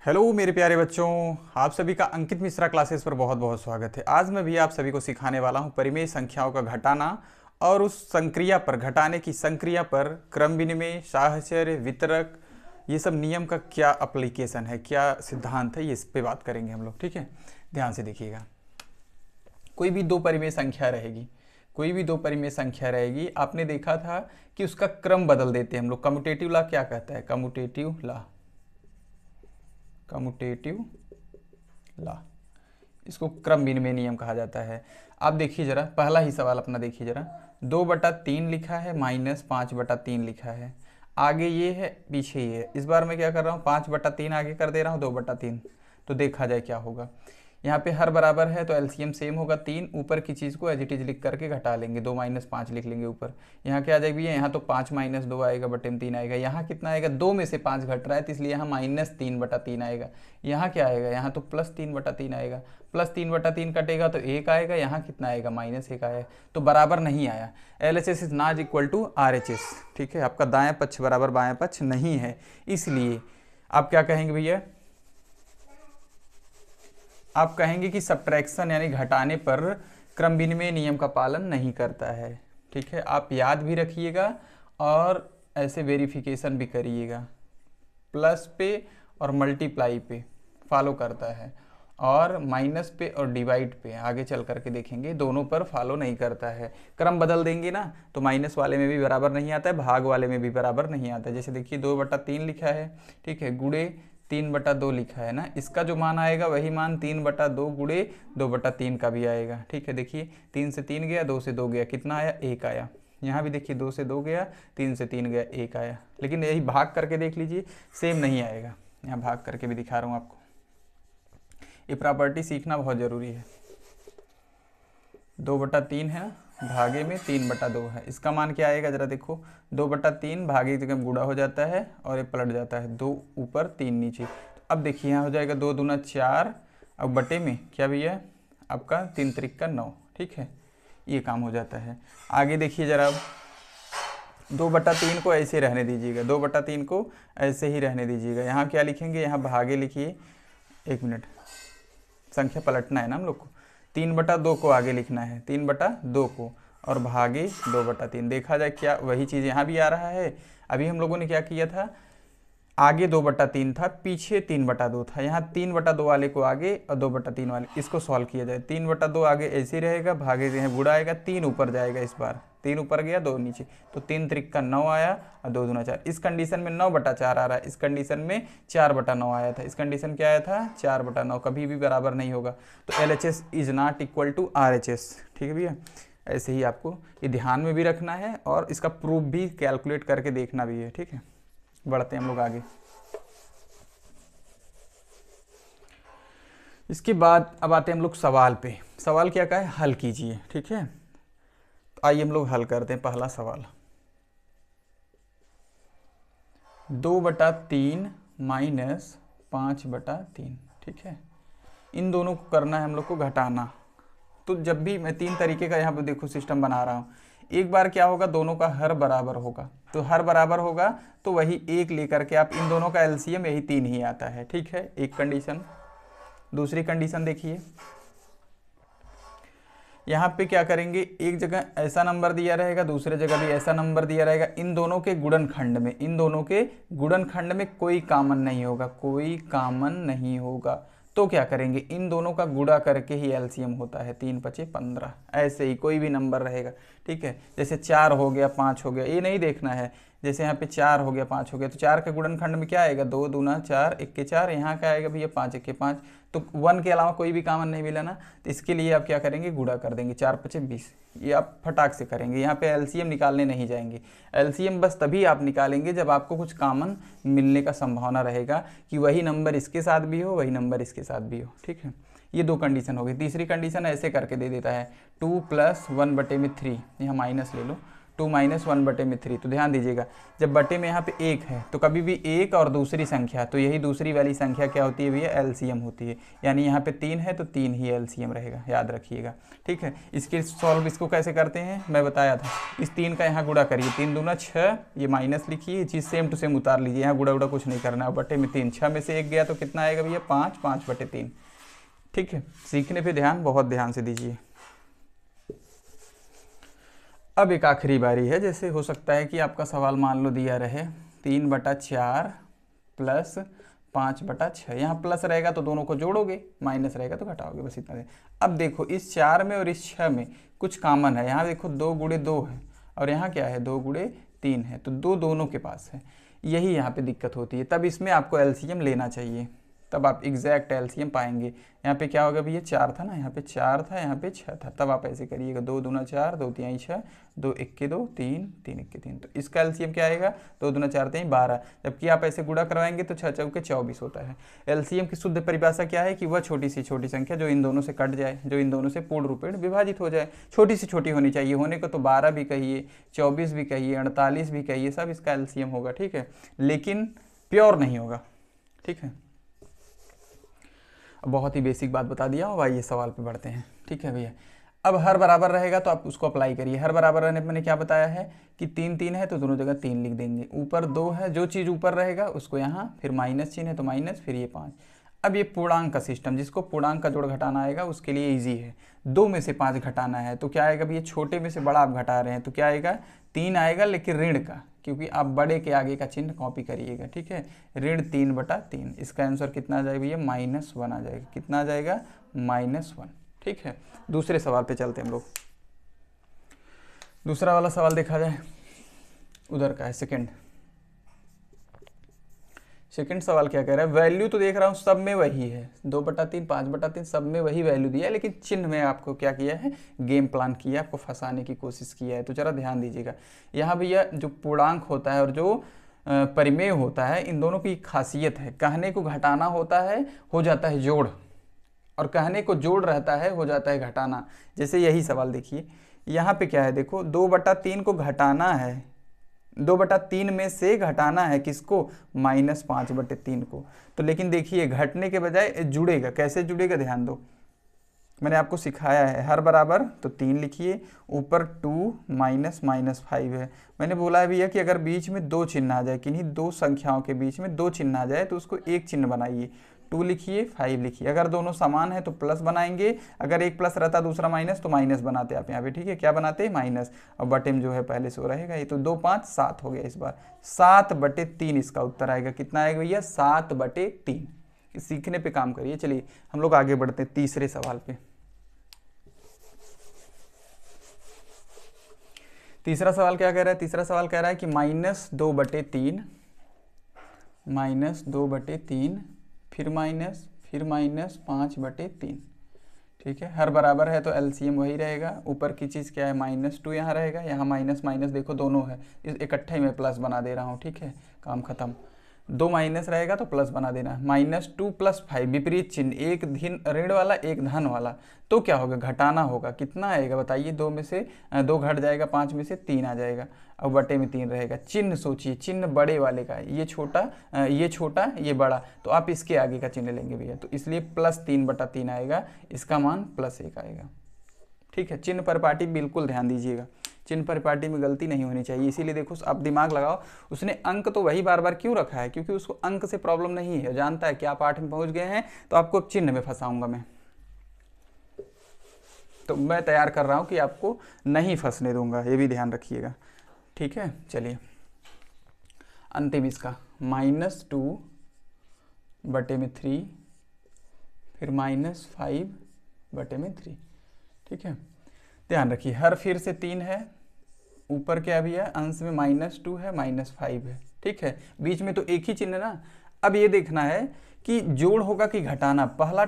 Hello मेरे प्यारे बच्चों, आप सभी का अंकित मिश्रा क्लासेस पर बहुत बहुत स्वागत है। आज मैं भी आप सभी को सिखाने वाला हूं परिमेय संख्याओं का घटाना और उस संक्रिया पर, घटाने की संक्रिया पर क्रम विनिमय, साहचर्य, वितरक, ये सब नियम का क्या एप्लीकेशन है, क्या सिद्धांत है, ये इस पे बात करेंगे हम लोग। ठीक है, ध्यान से देखिएगा। कोई भी दो परिमेय संख्या रहेगी, कोई भी दो परिमेय संख्या रहेगी, आपने देखा था कि उसका क्रम बदल देते हैं हम लोग। कम्यूटेटिव लॉ क्या कहता है? कम्यूटेटिव लॉ, कम्यूटेटिव लॉ, इसको क्रम विनिमय नियम कहा जाता है। आप देखिए जरा, पहला ही सवाल अपना देखिए जरा। 2/3 लिखा है माइनस 5/3 लिखा है। आगे ये है, पीछे ये है। इस बार मैं क्या कर रहा हूँ, 5/3 आगे कर दे रहा हूँ 2/3। तो देखा जाए क्या होगा। यहाँ पे हर बराबर है तो एलसीएम सेम होगा 3। ऊपर की चीज़ को एज इट इज लिख करके घटा लेंगे, 2 - 5 लिख लेंगे ऊपर। यहाँ क्या आ जाएगी भैया, यहाँ तो 5 - 2 आएगा, बटे में 3 आएगा। यहाँ कितना आएगा, 2 में से 5 घट रहा है तो इसलिए यहाँ -3/3 आएगा। यहाँ क्या आएगा, यहाँ तो +3/3 आएगा। +3/3 कटेगा तो 1 आएगा। यहाँ कितना आएगा, -1 आएगा। तो बराबर नहीं आया। LHS is not equal to RHS। ठीक है, आपका दायां पक्ष बराबर बायां पक्ष नहीं है। इसलिए आप क्या कहेंगे भैया, आप कहेंगे कि सब्ट्रैक्शन यानी घटाने पर क्रम विनिमय नियम का पालन नहीं करता है। ठीक है, आप याद भी रखिएगा और ऐसे वेरिफिकेशन भी करिएगा। प्लस पे और मल्टीप्लाई पे फॉलो करता है, और माइनस पे और डिवाइड पे आगे चल करके देखेंगे दोनों पर फॉलो नहीं करता है। क्रम बदल देंगे ना तो माइनस वाले में भी बराबर नहीं आता है, भाग वाले में भी बराबर नहीं आता है। जैसे देखिए 2/3 लिखा है, ठीक है, गुणे 3/2 लिखा है ना, इसका जो मान आएगा वही मान 3/2 गुणे 2/3 का भी आएगा। ठीक है, देखिए 3 से 3 गया, 2 से 2 गया, कितना आया, 1 आया। यहाँ भी देखिए 2 से 2 गया, 3 से 3 गया, 1 आया। लेकिन यही भाग करके देख लीजिए, सेम नहीं आएगा। यहाँ भाग करके भी दिखा रहा हूँ आपको। ये प्रॉपर्टी सीखना बहुत ज़रूरी है। 2/3 है, भागे में 3/2 है। इसका मान क्या आएगा जरा देखो, 2/3 भागे की जगह गुणा हो जाता है और ये पलट जाता है, 2 ऊपर 3 नीचे। अब देखिए यहाँ हो जाएगा 2 दूना 4, अब बटे में क्या भैया आपका 3 त्रिक 9। ठीक है, ये काम हो जाता है। आगे देखिए जरा, अब 2/3 को ऐसे रहने दीजिएगा, 2/3 को ऐसे ही रहने दीजिएगा। यहाँ क्या लिखेंगे, यहाँ भागे लिखिए, 1 मिनट, संख्या पलटना है ना हम लोग को। 3/2 को आगे लिखना है, 3/2 को, और भागे 2/3। देखा जाए क्या वही चीज़ यहाँ भी आ रहा है। अभी हम लोगों ने क्या किया था, आगे 2/3 था, पीछे 3/2 था। यहाँ 3/2 वाले को आगे और 2/3 वाले, इसको सॉल्व किया जाए। 3/2 आगे ऐसे ही रहेगा, भागे जो है बुढ़ा आएगा, 3 ऊपर जाएगा। इस बार 3 ऊपर गया, 2 नीचे, तो 3 त्रिक 9 आया और 2 दूना 4। इस कंडीशन में 9/4 आ रहा है, इस कंडीशन में 4/9 आया था। इस कंडीशन क्या आया था, 4/9। कभी भी बराबर नहीं होगा। तो LHS is not equal to RHS। ठीक है भैया, ऐसे ही आपको ये ध्यान में भी रखना है और इसका प्रूफ भी कैलकुलेट करके देखना भी है। ठीक है, बढ़ते हैं हम लोग आगे। इसके बाद अब आते हैं हम लोग सवाल पे। सवाल क्या का है, हल कीजिए। ठीक है, तो आइए हम लोग हल करते हैं। पहला सवाल, 2/3 माइनस 5/3। ठीक है, इन दोनों को करना है हम लोग को घटाना। तो जब भी मैं 3 तरीके का यहाँ पे देखो सिस्टम बना रहा हूँ। एक बार क्या होगा, दोनों का हर बराबर होगा, तो हर बराबर होगा तो वही 1 लेकर के आप इन दोनों का एलसीएम यही 3 ही आता है। ठीक है, एक कंडीशन। दूसरी कंडीशन देखिए, यहाँ पे क्या करेंगे, एक जगह ऐसा नंबर दिया रहेगा, दूसरे जगह भी ऐसा नंबर दिया रहेगा। इन दोनों के गुणनखंड में, इन दोनों के गुणनखंड में कोई कॉमन नहीं होगा, कोई कॉमन नहीं होगा। तो क्या करेंगे, इन दोनों का गुणा करके ही एलसीएम होता है, 3 × 5 = 15। ऐसे ही कोई भी नंबर रहेगा। ठीक है, जैसे 4 हो गया, 5 हो गया, ये नहीं देखना है। जैसे यहाँ पे 4 हो गया, 5 हो गया, तो 4 के गुणनखंड में क्या आएगा, 2 दूना 4, 1 के 4। यहाँ क्या आएगा भैया, 5 1 के 5। तो 1 के अलावा कोई भी कॉमन नहीं मिला ना, तो इसके लिए आप क्या करेंगे, गुणा कर देंगे। 4 × 5 = 20। ये आप फटाक से करेंगे, यहाँ पे एलसीएम निकालने नहीं जाएंगे। एलसीएम बस तभी आप निकालेंगे जब आपको कुछ कॉमन मिलने का संभावना रहेगा कि वही नंबर इसके साथ भी हो, वही नंबर इसके साथ भी हो। ठीक है, ये 2 कंडीशन हो गई। तीसरी कंडीशन ऐसे करके दे देता है, 2 + 1/3, यहाँ माइनस ले लो, 2 माइनस 1/3। तो ध्यान दीजिएगा, जब बटे में यहाँ पे 1 है तो कभी भी 1 और दूसरी संख्या, तो यही दूसरी वाली संख्या क्या होती है भैया, एलसीएम होती है। यानी यहाँ पे 3 है तो 3 ही एलसीएम रहेगा, याद रखिएगा। ठीक है, इसके सॉल्व इसको कैसे करते हैं मैं बताया था। इस 3 का यहाँ गुणा करिए, 3 दूना 6, ये माइनस लिखिए, ये चीज़ सेम टू सेम उतार लीजिए, यहाँ गुणा उड़ा कुछ नहीं करना है। बटे में 3, 6 में से 1 गया तो कितना आएगा भैया, 5, 5/3। ठीक है, सीखने पे ध्यान, बहुत ध्यान से दीजिए। अब एक आखिरी बारी है, जैसे हो सकता है कि आपका सवाल मान लो दिया रहे 3/4 प्लस 5/6। यहाँ प्लस रहेगा तो दोनों को जोड़ोगे, माइनस रहेगा तो घटाओगे, बस इतना है। अब देखो इस 4 में और इस 6 में कुछ कॉमन है। यहाँ देखो 2 गुणे 2 है और यहाँ क्या है, 2 गुणे 3 है, तो 2 दोनों के पास है। यही यहाँ पे दिक्कत होती है, तब इसमें आपको एलसीएम लेना चाहिए, तब आप एग्जैक्ट एलसीएम पाएंगे। यहाँ पे क्या होगा भैया, 4 था ना, यहाँ पे 4 था, यहाँ पे 6 था, तब आप ऐसे करिएगा, 2 दूना 4, 2 तिहाई 6, 2 इक्के 2, 3, 3 इक्के 3। तो इसका एलसीएम क्या आएगा, 2 दूना 4 तिहाई 12। जबकि आप ऐसे गुणा करवाएंगे तो 6 चौके 24 होता है। एलसीएम की शुद्ध परिभाषा क्या है कि वह छोटी सी छोटी संख्या जो इन दोनों से कट जाए, जो इन दोनों से पूर्ण रूपेण विभाजित हो जाए। छोटी से छोटी होनी चाहिए, होने को तो 12 भी कहिए, 24 भी कहिए, 48 भी कहिए, सब इसका एलसीएम होगा। ठीक है, लेकिन प्योर नहीं होगा। ठीक है, बहुत ही बेसिक बात बता दिया हूँ। आइए सवाल पे बढ़ते हैं। ठीक है भैया, अब हर बराबर रहेगा तो आप उसको अप्लाई करिए। हर बराबर रहने पर मैंने क्या बताया है कि 3 3 है तो दोनों जगह 3 लिख देंगे। ऊपर 2 है, जो चीज़ ऊपर रहेगा उसको यहाँ, फिर माइनस चिन्ह है तो माइनस, फिर ये 5। अब ये पूर्णांक का सिस्टम, जिसको पूर्णांक का जोड़ घटाना आएगा उसके लिए इजी है। 2 में से 5 घटाना है तो क्या आएगा भैया, छोटे में से बड़ा आप घटा रहे हैं तो क्या आएगा, 3 आएगा, लेकिन ऋण का, क्योंकि आप बड़े के आगे का चिन्ह कॉपी करिएगा। ठीक है, ऋण 3/3। इसका आंसर कितना आ जाएगा भैया, -1 आ जाएगा। कितना आ जाएगा, -1। ठीक है, दूसरे सवाल पे चलते हैं हम लोग। दूसरा वाला सवाल देखा जाए, उधर का है सेकंड सवाल क्या कह रहा है। वैल्यू तो देख रहा हूँ सब में वही है, 2/3, 5/3 सब में वही वैल्यू दिया है, लेकिन चिन्ह में आपको क्या किया है, गेम प्लान किया, आपको फंसाने की कोशिश किया है। तो जरा ध्यान दीजिएगा, यहाँ भैया जो पूर्णांक होता है और जो परिमेय होता है, इन दोनों की खासियत है, कहने को घटाना होता है हो जाता है जोड़, और कहने को जोड़ रहता है हो जाता है घटाना। जैसे यही सवाल देखिए, यहाँ पे क्या है, देखो 2/3 को घटाना है, 2/3 में से घटाना है किसको, -5/3 को। तो लेकिन देखिए घटने के बजाय जुड़ेगा, कैसे जुड़ेगा ध्यान दो, मैंने आपको सिखाया है। हर बराबर तो 3 लिखिए, ऊपर 2 -5 है। मैंने बोला है भैया कि अगर बीच में 2 चिन्ह आ जाए, किन्हीं 2 संख्याओं के बीच में 2 चिन्ह आ जाए तो उसको एक चिन्ह बनाइए। 2 लिखिए, 5 लिखिए। अगर दोनों समान है तो प्लस बनाएंगे, अगर एक प्लस रहता दूसरा माइनस तो माइनस बनाते आप यहाँ पे। ठीक है, क्या बनाते हैं, माइनस। और बटे में जो है पहले से वो रहेगा, ये तो 2 5 7 हो गया। इस बार 7/3 इसका उत्तर आएगा। कितना आएगा भैया, 7/3। सीखने पे काम करिए। चलिए हम लोग आगे बढ़ते हैं तीसरे सवाल पे। तीसरा सवाल क्या कह रहा है, तीसरा सवाल कह रहा है कि -2/3, -2/3, फिर माइनस, फिर -5/3। ठीक है, हर बराबर है तो एलसीएम वही रहेगा। ऊपर की चीज़ क्या है, -2 यहाँ रहेगा, यहाँ माइनस माइनस देखो दोनों है, इस इकट्ठे में प्लस बना दे रहा हूँ। ठीक है, काम खत्म। 2 माइनस रहेगा तो प्लस बना देना। -2 + 5, विपरीत चिन्ह, एक ऋण वाला एक धन वाला, तो क्या होगा, घटाना होगा। कितना आएगा बताइए, 2 में से 2 घट जाएगा, 5 में से 3 आ जाएगा, अब बटे में 3 रहेगा। चिन्ह सोचिए, चिन्ह बड़े वाले का है, ये छोटा ये बड़ा, तो आप इसके आगे का चिन्ह लेंगे भैया, तो इसलिए +3/3 आएगा, इसका मान +1 आएगा। ठीक है, चिन्ह परिपाटी बिल्कुल ध्यान दीजिएगा, चिन्ह परिपाटी में गलती नहीं होनी चाहिए। इसीलिए देखो आप दिमाग लगाओ, उसने अंक तो वही बार बार क्यों रखा है, क्योंकि उसको अंक से प्रॉब्लम नहीं है, जानता है कि आप 8 में पहुंच गए हैं तो आपको चिन्ह में फंसाऊंगा मैं। तो मैं तैयार कर रहा हूं कि आपको नहीं फंसने दूंगा, ये भी ध्यान रखिएगा। ठीक है, चलिए अंतिम इसका -2/3, फिर -5/3। ठीक है, ध्यान रखिए, हर फिर से 3 है, ऊपर क्या भी है, अंश में -2 है, -5 है। ठीक है, बीच में तो एक ही चिन्ह ना। अब ये देखना है कि जोड़ होगा कि घटाना। पहला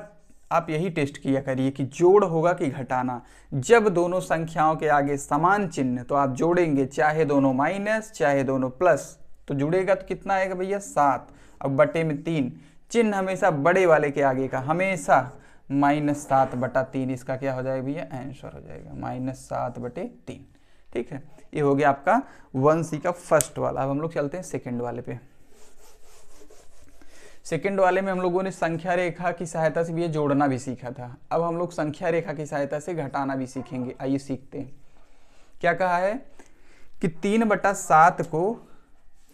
आप यही टेस्ट किया करिए कि जोड़ होगा कि घटाना। जब दोनों संख्याओं के आगे समान चिन्ह तो आप जोड़ेंगे, चाहे दोनों माइनस चाहे दोनों प्लस, तो जुड़ेगा तो कितना आएगा भैया, 7। अब बटे में 3, चिन्ह हमेशा बड़े वाले के आगे का, हमेशा -7/3, इसका क्या हो जाएगा भैया, आंसर हो जाएगा -7/3। ठीक है, ये हो गया आपका 1C का फर्स्ट वाला। अब हम लोग चलते हैं सेकंड वाले पे। सेकंड वाले में हम लोगों ने संख्या रेखा की सहायता से भी ये जोड़ना भी सीखा था। अब हम लोग संख्या रेखा की सहायता से घटाना भी सीखेंगे। आइए सीखते हैं। क्या कहा है कि 3/7 को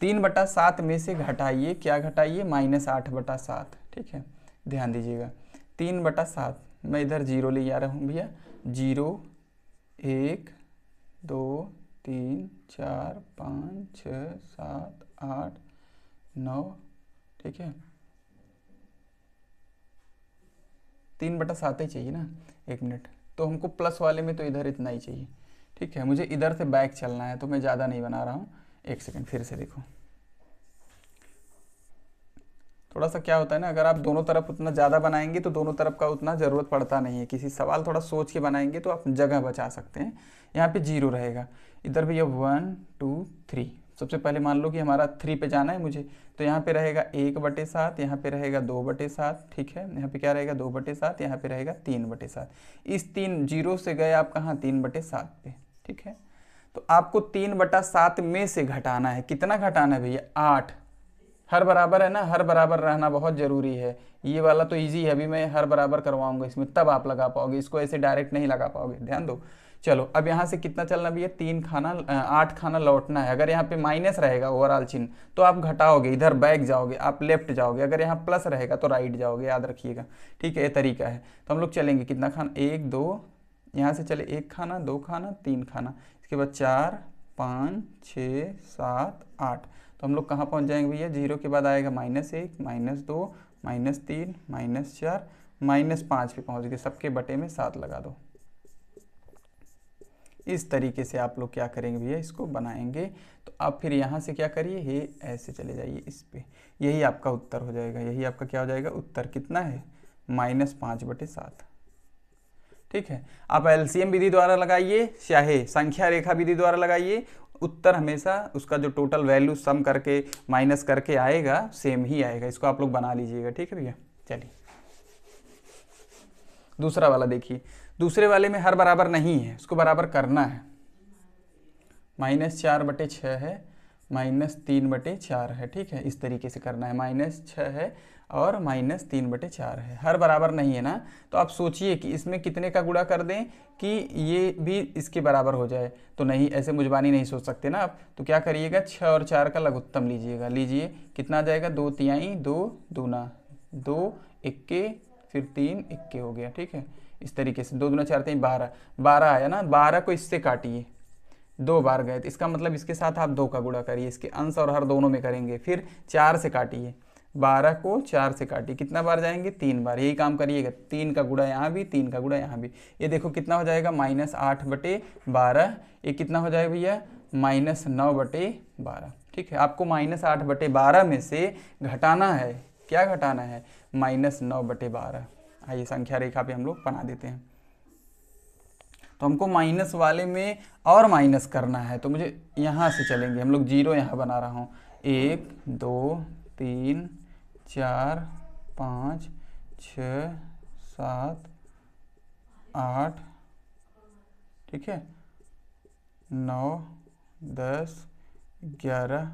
3/7 में से घटाइए, क्या घटाइए, -8/7। ठीक है, ध्यान दीजिएगा 3/7, मैं इधर 0 ले आ रहा हूँ भैया, 0 1 2 3 4 5 6 7 8 9। ठीक है, 3/7 ही चाहिए ना। 1 मिनट, तो हमको प्लस वाले में तो इधर इतना ही चाहिए। ठीक है, मुझे इधर से बैक चलना है तो मैं ज़्यादा नहीं बना रहा हूँ। 1 सेकंड, फिर से देखो। थोड़ा सा क्या होता है ना, अगर आप दोनों तरफ उतना ज़्यादा बनाएंगे तो दोनों तरफ का उतना ज़रूरत पड़ता नहीं है। किसी सवाल थोड़ा सोच के बनाएंगे तो आप जगह बचा सकते हैं। यहाँ पे 0 रहेगा, इधर भैया 1 2 3। सबसे पहले मान लो कि हमारा 3 पे जाना है मुझे, तो यहाँ पे रहेगा 1/7, यहाँ पे रहेगा 2/7। ठीक है, यहाँ पे क्या रहेगा 2/7, यहाँ पे रहेगा 3/7। इस 3 0 से गए आप कहाँ, 3/7 पे। ठीक है, तो आपको 3/7 में से घटाना है। कितना घटाना है भैया, 8। हर बराबर है ना, हर बराबर रहना बहुत ज़रूरी है। ये वाला तो इजी है, अभी मैं हर बराबर करवाऊंगा इसमें, तब आप लगा पाओगे, इसको ऐसे डायरेक्ट नहीं लगा पाओगे, ध्यान दो। चलो, अब यहाँ से कितना चलना भी है, 8 खाना लौटना है। अगर यहाँ पे माइनस रहेगा ओवरऑल चिन्ह तो आप घटाओगे, इधर बैक जाओगे, आप लेफ्ट जाओगे। अगर यहाँ प्लस रहेगा तो राइट जाओगे, याद रखिएगा। ठीक है, ये तरीका है। तो हम लोग चलेंगे कितना खाना, 1 2, यहाँ से चले 1 खाना 2 खाना 3 खाना, इसके बाद 4 5 6 7 8। तो हम लोग कहाँ पहुँच जाएंगे भैया, 0 के बाद आएगा -1 -2 -3 -4 -5 पे पहुँच गए। सबके बटे में 7 लगा दो। इस तरीके से आप लोग क्या करेंगे भैया, इसको बनाएंगे। तो आप फिर यहाँ से क्या करिए, ये ऐसे चले जाइए इस पे, यही आपका उत्तर हो जाएगा। यही आपका क्या हो जाएगा, उत्तर कितना है, -5/7। ठीक है, आप एलसीएम विधि द्वारा लगाइए चाहे संख्या रेखा विधि द्वारा लगाइए, उत्तर हमेशा उसका जो टोटल वैल्यू सम करके माइनस करके आएगा सेम ही आएगा। इसको आप लोग बना लीजिएगा। ठीक है भैया, चलिए दूसरा वाला देखिए। दूसरे वाले में हर बराबर नहीं है, उसको बराबर करना है। -4/6 है, -3/4 है। ठीक है, इस तरीके से करना है। -6 है और -3/4 है, हर बराबर नहीं है ना। तो आप सोचिए कि इसमें कितने का गुणा कर दें कि ये भी इसके बराबर हो जाए। तो नहीं, ऐसे मुजबानी नहीं सोच सकते ना आप। तो क्या करिएगा, 6 और 4 का लघुत्तम लीजिएगा। लीजिए, कितना आ जाएगा, 2 तिहाई 2 दूना 2 इक्के, फिर 3 इक्के हो गया। ठीक है, इस तरीके से 2 दूना 4 3 12 12 आया ना। 12 को इससे काटिए, 2 बार गए तो इसका मतलब इसके साथ आप 2 का गुणा करिए, इसके अंश और हर दोनों में करेंगे। फिर 4 से काटिए, 12 को 4 से काटिए, कितना बार जाएंगे, 3 बार। यही काम करिएगा, 3 का गुणा यहाँ भी, 3 का गुणा यहाँ भी। ये देखो कितना हो जाएगा, -8/12। ये कितना हो जाएगा भैया, -9/12। ठीक है, आपको -8/12 में से घटाना है। क्या घटाना है, -9/12। आइए संख्या रेखा पे हम लोग बना देते हैं। तो हमको माइनस वाले में और माइनस करना है, तो मुझे यहाँ से चलेंगे हम लोग। 0 यहाँ बना रहा हूँ, 1 2 3 4 5 6 7 8। ठीक है, 9 10 11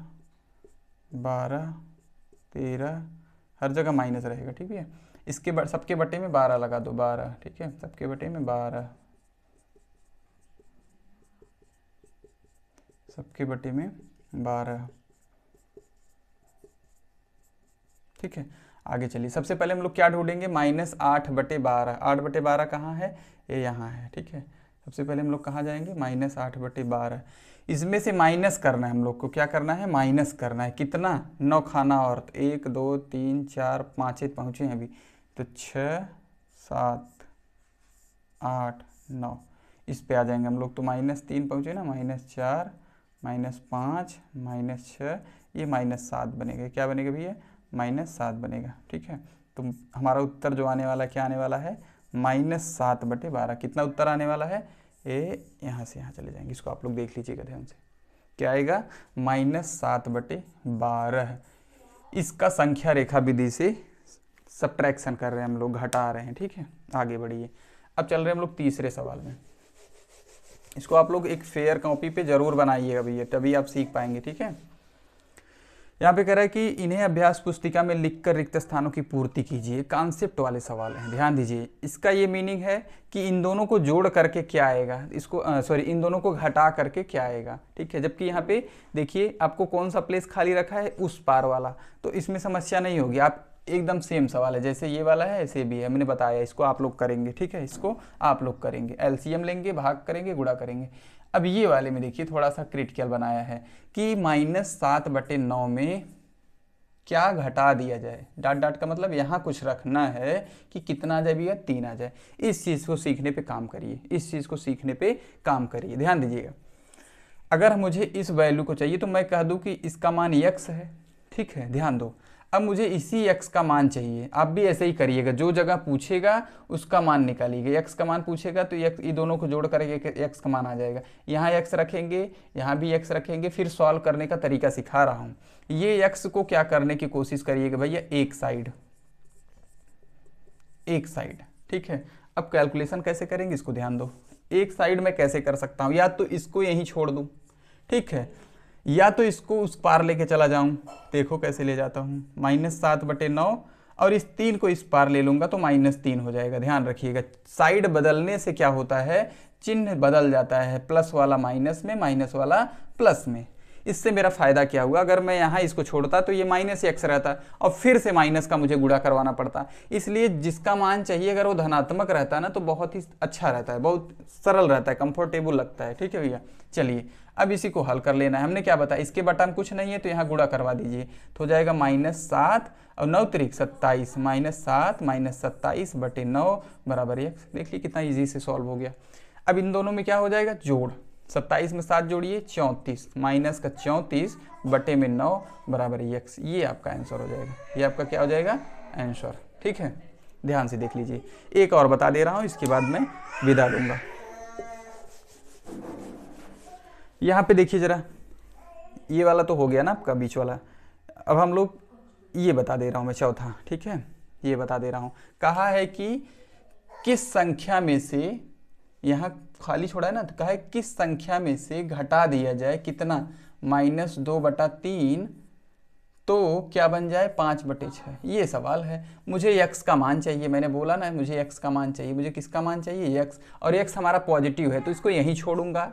12 13, हर जगह माइनस रहेगा। ठीक है, इसके सबके बटे में 12 लगा दो, 12। ठीक है, सबके बटे में 12, सबके बटे में 12। ठीक है, आगे चलिए। सबसे पहले हम लोग क्या ढूंढेंगे, -8/12। 8/12 कहाँ है, ये यहाँ है। ठीक है, सबसे पहले हम लोग कहाँ जाएंगे, -8/12। इसमें से माइनस करना है हम लोग को। क्या करना है, माइनस करना है। कितना, 9 खाना और 1 2 3 4 5 पहुँचे हैं अभी, तो 6 7 8 9 इस पे आ जाएंगे हम लोग। तो -3 पहुँचे ना, -4 -5 -6, ये -7 बनेगा। क्या बनेगा भैया, -7 बनेगा। ठीक है, तो हमारा उत्तर जो आने वाला है, क्या आने वाला है, -7/12। कितना उत्तर आने वाला है, ये यहाँ से यहाँ चले जाएंगे। इसको आप लोग देख लीजिएगा ध्यान से, क्या आएगा, -7/12। इसका संख्या रेखा विधि से सब्ट्रैक्शन कर रहे हैं हम लोग, घटा रहे हैं। ठीक है, आगे बढ़िए। अब चल रहे हैं हम लोग तीसरे सवाल में। इसको आप लोग एक फेयर कॉपी पे जरूर बनाइएगा भैया, तभी आप सीख पाएंगे। ठीक है, यहाँ पे कह रहा है कि इन्हें अभ्यास पुस्तिका में लिखकर रिक्त स्थानों की पूर्ति कीजिए। कॉन्सेप्ट वाले सवाल हैं, ध्यान दीजिए। इसका ये मीनिंग है कि इन दोनों को जोड़ करके क्या आएगा, इसको सॉरी इन दोनों को घटा करके क्या आएगा। ठीक है, जबकि यहाँ पे देखिए आपको कौन सा प्लेस खाली रखा है, उस पार वाला, तो इसमें समस्या नहीं होगी। आप एकदम सेम सवाल है, जैसे ये वाला है ऐसे भी है, मैंने बताया। इसको आप लोग करेंगे, ठीक है, इसको आप लोग करेंगे, एलसीएम लेंगे, भाग करेंगे, गुणा करेंगे। अब ये वाले में देखिए थोड़ा सा क्रिटिकल बनाया है कि -7/9 में क्या घटा दिया जाए। डॉट डॉट का मतलब यहाँ कुछ रखना है कि कितना आ जाए भैया, 3 आ जाए। इस चीज़ को सीखने पे काम करिए, इस चीज़ को सीखने पे काम करिए। ध्यान दीजिएगा, अगर मुझे इस वैल्यू को चाहिए तो मैं कह दूँ कि इसका मान x है। ठीक है, ध्यान दो। अब मुझे इसी x का मान चाहिए, आप भी ऐसे ही करिएगा, जो जगह पूछेगा उसका मान निकालिएगा। x का मान पूछेगा तो x, ये दोनों को जोड़ करके x का मान आ जाएगा। यहाँ x रखेंगे, यहाँ भी x रखेंगे, फिर सॉल्व करने का तरीका सिखा रहा हूँ। ये x को क्या करने की कोशिश करिएगा भैया, एक साइड, एक साइड। ठीक है, अब कैलकुलेशन कैसे करेंगे इसको ध्यान दो। एक साइड में कैसे कर सकता हूँ, या तो इसको यहीं छोड़ दूँ, ठीक है, या तो इसको उस पार लेके चला जाऊं। देखो कैसे ले जाता हूं, -7/9, और इस 3 को इस पार ले लूंगा तो -3 हो जाएगा। ध्यान रखिएगा, साइड बदलने से क्या होता है, चिन्ह बदल जाता है, प्लस वाला माइनस में, माइनस वाला प्लस में। इससे मेरा फायदा क्या हुआ, अगर मैं यहाँ इसको छोड़ता तो ये -x रहता और फिर से माइनस का मुझे गुणा करवाना पड़ता। इसलिए जिसका मान चाहिए अगर वो धनात्मक रहता है ना तो बहुत ही अच्छा रहता है, बहुत सरल रहता है, कंफर्टेबल लगता है। ठीक है भैया, चलिए अब इसी को हल कर लेना है। हमने क्या बताया, इसके बटा में कुछ नहीं है तो यहाँ गुणा करवा दीजिए, तो हो जाएगा -7 और 9 त्रिक 27, -7 -27/9 बराबर x। देखिए कितना ईजी से सॉल्व हो गया। अब इन दोनों में क्या हो जाएगा, जोड़, 27 में 7 जोड़िए 34, -34/9 बराबर x। ये आपका आंसर हो जाएगा, ये आपका क्या हो जाएगा, आंसर। ठीक है, ध्यान से देख लीजिए। एक और बता दे रहा हूँ, इसके बाद मैं विदा दूंगा। यहाँ पे देखिए जरा, ये वाला तो हो गया ना आपका बीच वाला। अब हम लोग ये बता दे रहा हूँ मैं, चौथा। ठीक है, ये बता दे रहा हूँ, कहा है कि किस संख्या में से, यहाँ खाली छोड़ा है ना, तो कहा है किस संख्या में से घटा दिया जाए कितना, -2/3, तो क्या बन जाए 5/6। ये सवाल है। मुझे x का मान चाहिए, मैंने बोला ना मुझे x का मान चाहिए। मुझे किसका मान चाहिए, x, और x हमारा पॉजिटिव है तो इसको यहीं छोड़ूंगा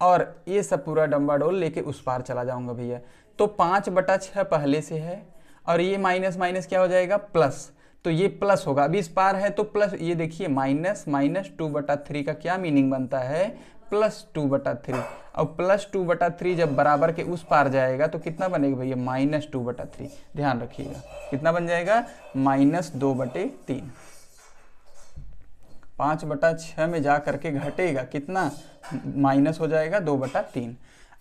और ये सब पूरा डंबाडोल लेके उस पार चला जाऊंगा भैया। तो 5/6 पहले से है और ये माइनस माइनस क्या हो जाएगा, प्लस, तो ये प्लस होगा। अभी इस पार है तो प्लस, ये देखिए -2/3 का क्या मीनिंग बनता है, +2/3, और +2/3 जब बराबर के उस पार जाएगा तो कितना बनेगा भैया, -2/3। ध्यान रखिएगा कितना बन जाएगा, -2/3। 5/6 में जा करके घटेगा कितना, माइनस हो जाएगा 2/3।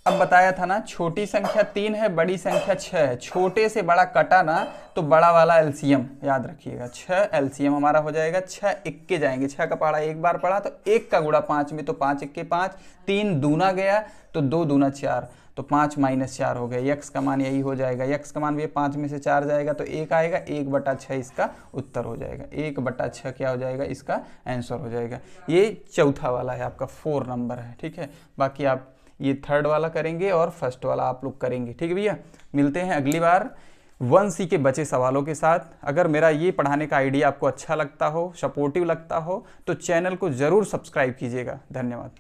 अब बताया था ना, छोटी संख्या 3 है, बड़ी संख्या 6 है। छोटे से बड़ा कटा ना तो बड़ा वाला एलसीएम याद रखिएगा, 6 एलसीएम हमारा हो जाएगा। 6 इक्के जाएंगे, 6 का पहाड़ा एक बार पड़ा तो 1 का गुणा 5 में, तो 5 इक्के 5, 3 दूना गया तो 2 दूना 4, तो 5 - 4 हो गया। x का मान यही हो जाएगा, x का मान भी 5 में से 4 जाएगा तो 1 आएगा, 1/6 इसका उत्तर हो जाएगा। 1/6 क्या हो जाएगा, इसका आंसर हो जाएगा। ये चौथा वाला है आपका, 4 नंबर है। ठीक है, बाकी आप ये थर्ड वाला करेंगे और फर्स्ट वाला आप लोग करेंगे। ठीक है भैया, मिलते हैं अगली बार 1C के बचे सवालों के साथ। अगर मेरा ये पढ़ाने का आइडिया आपको अच्छा लगता हो, सपोर्टिव लगता हो, तो चैनल को ज़रूर सब्सक्राइब कीजिएगा। धन्यवाद।